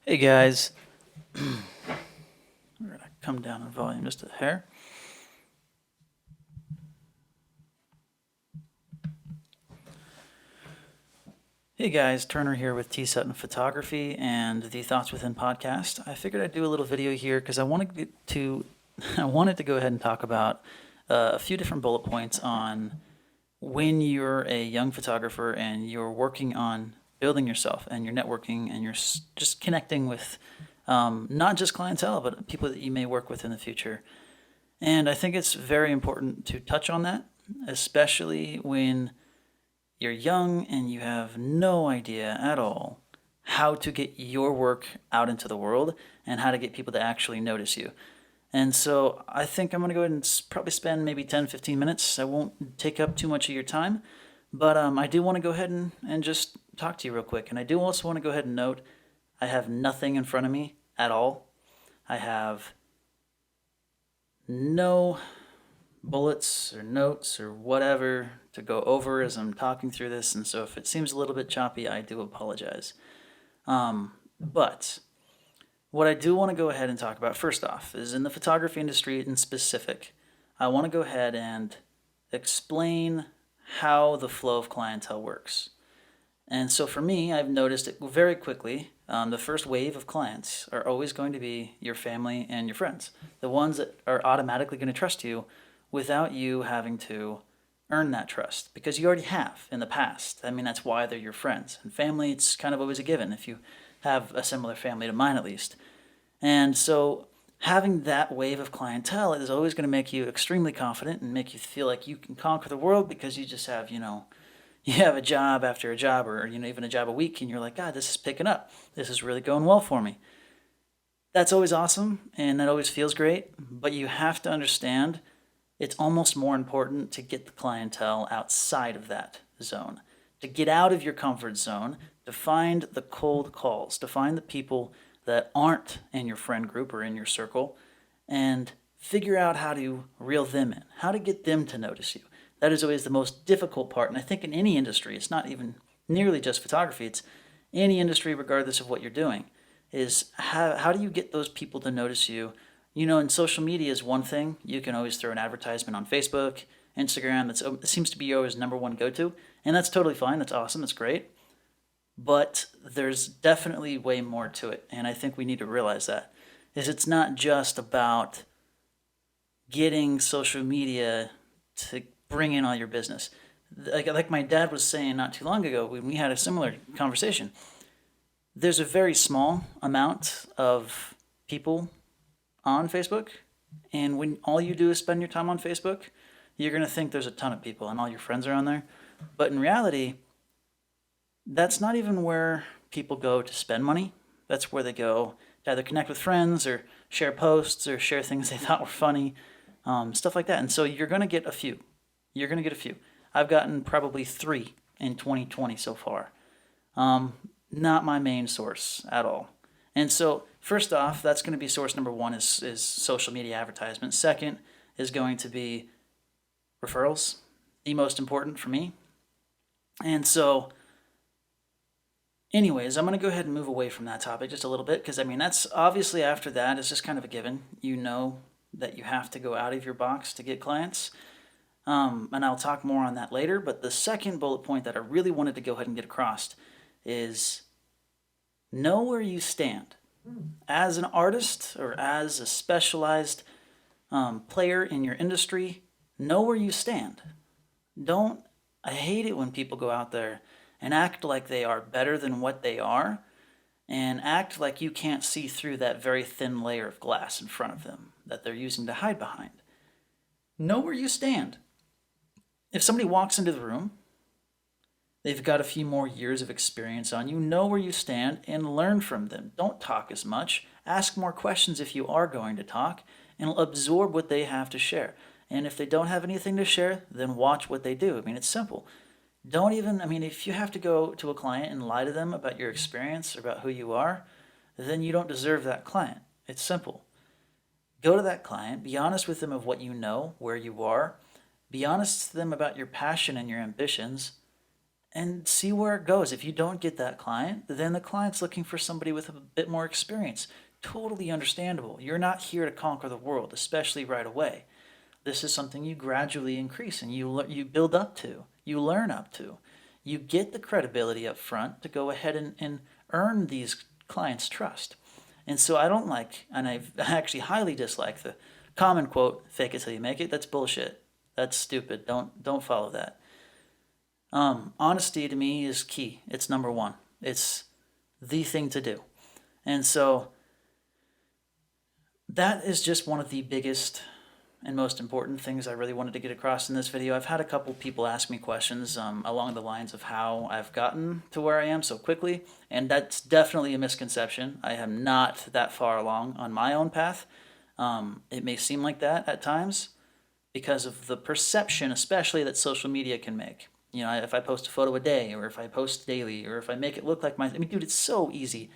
Hey guys, we're gonna come down in volume just a hair. Hey guys, Turner here with T Sutton Photography and the Thoughts Within podcast. I figured I'd do a little video here because I wanted to, I wanted to go ahead and talk about a few different bullet points on when you're a young photographer and you're working on building yourself and you're networking and you're just connecting with not just clientele but people that you may work with in the future. And I think it's very important to touch on that, especially when you're young and you have no idea at all how to get your work out into the world and how to get people to actually notice you. And so I think I'm going to go ahead and probably spend maybe 10, 15 minutes. I won't take up too much of your time, but I do want to go ahead and just talk to you real quick. And I do also want to go ahead and note I have nothing in front of me at all. I have no bullets or notes or whatever to go over as I'm talking through this. And so if it seems a little bit choppy, I do apologize. But what I do want to go ahead and talk about first off is in the photography industry in specific, I want to go ahead and explain how the flow of clientele works. And so for me, I've noticed it very quickly. The first wave of clients are always going to be your family and your friends, the ones that are automatically going to trust you without you having to earn that trust because you already have in the past. I mean, that's why they're your friends. And family, it's kind of always a given if you have a similar family to mine at least. And so having that wave of clientele is always going to make you extremely confident and make you feel like you can conquer the world because you just have, you have a job after a job or even a job a week and you're like, God, this is picking up. This is really going well for me. That's always awesome and that always feels great, but you have to understand it's almost more important to get the clientele outside of that zone, to get out of your comfort zone, to find the cold calls, to find the people that aren't in your friend group or in your circle, and figure out how to reel them in, how to get them to notice you. That is always the most difficult part. And I think in any industry, it's not even nearly just photography, it's any industry, regardless of what you're doing, is how do you get those people to notice you? And social media is one thing. You can always throw an advertisement on Facebook, Instagram. It seems to be your number one go-to, and that's totally fine. That's awesome. That's great. But there's definitely way more to it, and I think we need to realize that. Is it's not just about getting social media to bring in all your business. Like my dad was saying not too long ago when we had a similar conversation. There's a very small amount of people on Facebook, and when all you do is spend your time on Facebook, you're going to think there's a ton of people and all your friends are on there. But in reality, that's not even where people go to spend money. That's where they go to either connect with friends or share posts or share things they thought were funny, stuff like that. And so you're going to get a few. You're going to get a few. I've gotten probably 3 in 2020 so far. Not my main source at all. And so, first off, that's going to be source number one is social media advertisement. Second is going to be referrals, the most important for me. And so, anyways, I'm going to go ahead and move away from that topic just a little bit because I mean, that's obviously after that, it's just kind of a given. You know that you have to go out of your box to get clients. And I'll talk more on that later. But the second bullet point that I really wanted to go ahead and get across is know where you stand. As an artist or as a specialized player in your industry, know where you stand. Don't, I hate it when people go out there and act like they are better than what they are and act like you can't see through that very thin layer of glass in front of them that they're using to hide behind. Know where you stand. If somebody walks into the room, they've got a few more years of experience on you. Know where you stand and learn from them. Don't talk as much. Ask more questions if you are going to talk and absorb what they have to share. And if they don't have anything to share, then watch what they do. I mean, it's simple. If you have to go to a client and lie to them about your experience or about who you are, then you don't deserve that client. It's simple. Go to that client, be honest with them of what you know, where you are, be honest to them about your passion and your ambitions, and see where it goes. If you don't get that client, then the client's looking for somebody with a bit more experience. Totally understandable. You're not here to conquer the world, especially right away. This is something you gradually increase and you build up to, you learn up to. You get the credibility up front to go ahead and earn these clients' trust. And so I don't like, and I actually highly dislike the common quote, "Fake it till you make it." That's bullshit. That's stupid. Don't follow that. Honesty to me is key. It's number one. It's the thing to do. And so that is just one of the biggest and most important things I really wanted to get across in this video. I've had a couple people ask me questions along the lines of how I've gotten to where I am so quickly, and that's definitely a misconception. I am not that far along on my own path. It may seem like that at times because of the perception, especially that social media can make. You know, if I post a photo a day, or if I post daily, or if I make it look like I mean, dude, it's so easy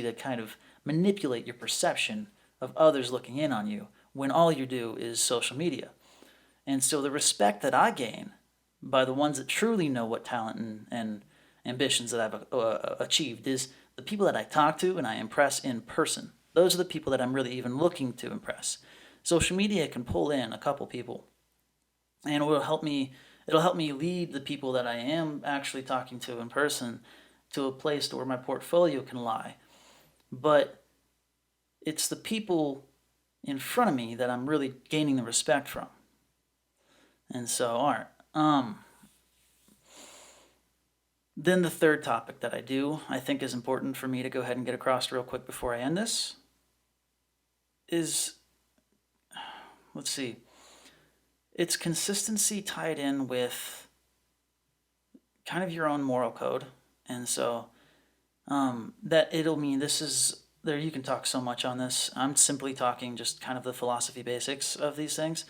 to kind of manipulate your perception of others looking in on you when all you do is social media. And so the respect that I gain by the ones that truly know what talent and ambitions that I've achieved is the people that I talk to and I impress in person. Those are the people that I'm really even looking to impress. Social media can pull in a couple people, and it'll help me lead the people that I am actually talking to in person to a place where my portfolio can lie. But it's the people in front of me that I'm really gaining the respect from. And so, all right. Then the third topic that I think is important for me to go ahead and get across real quick before I end this is, let's see, it's consistency tied in with kind of your own moral code. And so that it'll mean this is, there you can talk so much on this. I'm simply talking just kind of the philosophy basics of these things.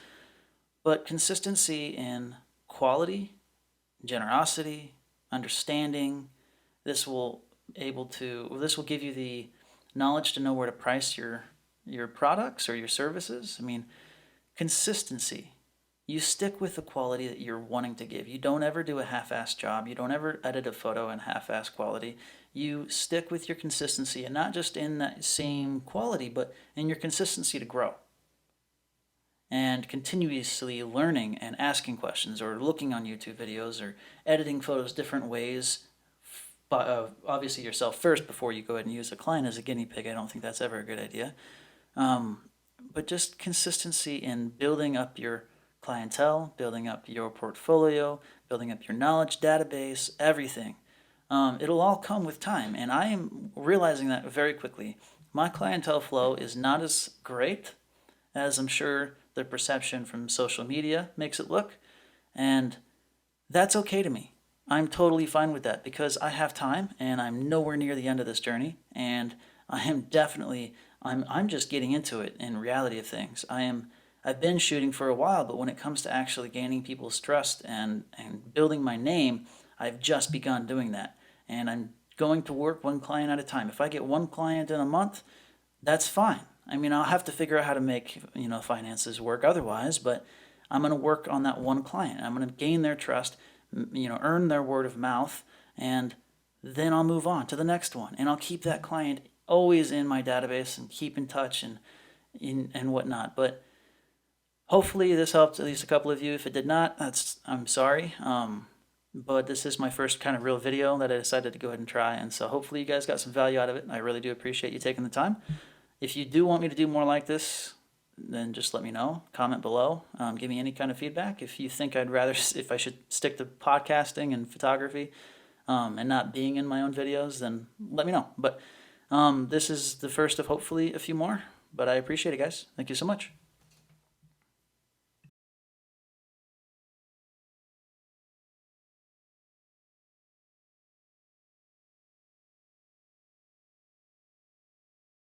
But consistency in quality, generosity, understanding, this will give you the knowledge to know where to price your products or your services. I mean, consistency. You stick with the quality that you're wanting to give. You don't ever do a half-assed job. You don't ever edit a photo in half-assed quality. You stick with your consistency, and not just in that same quality, but in your consistency to grow. And continuously learning and asking questions, or looking on YouTube videos, or editing photos different ways. But obviously yourself first before you go ahead and use a client as a guinea pig. I don't think that's ever a good idea. But just consistency in building up your clientele, building up your portfolio, building up your knowledge database, everything. It'll all come with time, and I am realizing that very quickly. My clientele flow is not as great as I'm sure the perception from social media makes it look, and that's okay to me. I'm totally fine with that because I have time and I'm nowhere near the end of this journey, and I am definitely I'm just getting into it in reality of things. I've been shooting for a while, but when it comes to actually gaining people's trust and building my name, I've just begun doing that. And I'm going to work one client at a time. If I get one client in a month, that's fine. I mean, I'll have to figure out how to make, finances work otherwise, but I'm going to work on that one client. I'm going to gain their trust, earn their word of mouth, and then I'll move on to the next one. And I'll keep that client always in my database and keep in touch and whatnot. But hopefully this helped at least a couple of you. If it did not, I'm sorry. But this is my first kind of real video that I decided to go ahead and try. And so hopefully you guys got some value out of it. I really do appreciate you taking the time. If you do want me to do more like this, then just let me know. Comment below. Give me any kind of feedback. If you think if I should stick to podcasting and photography and not being in my own videos, then let me know. But this is the first of hopefully a few more. But I appreciate it, guys. Thank you so much.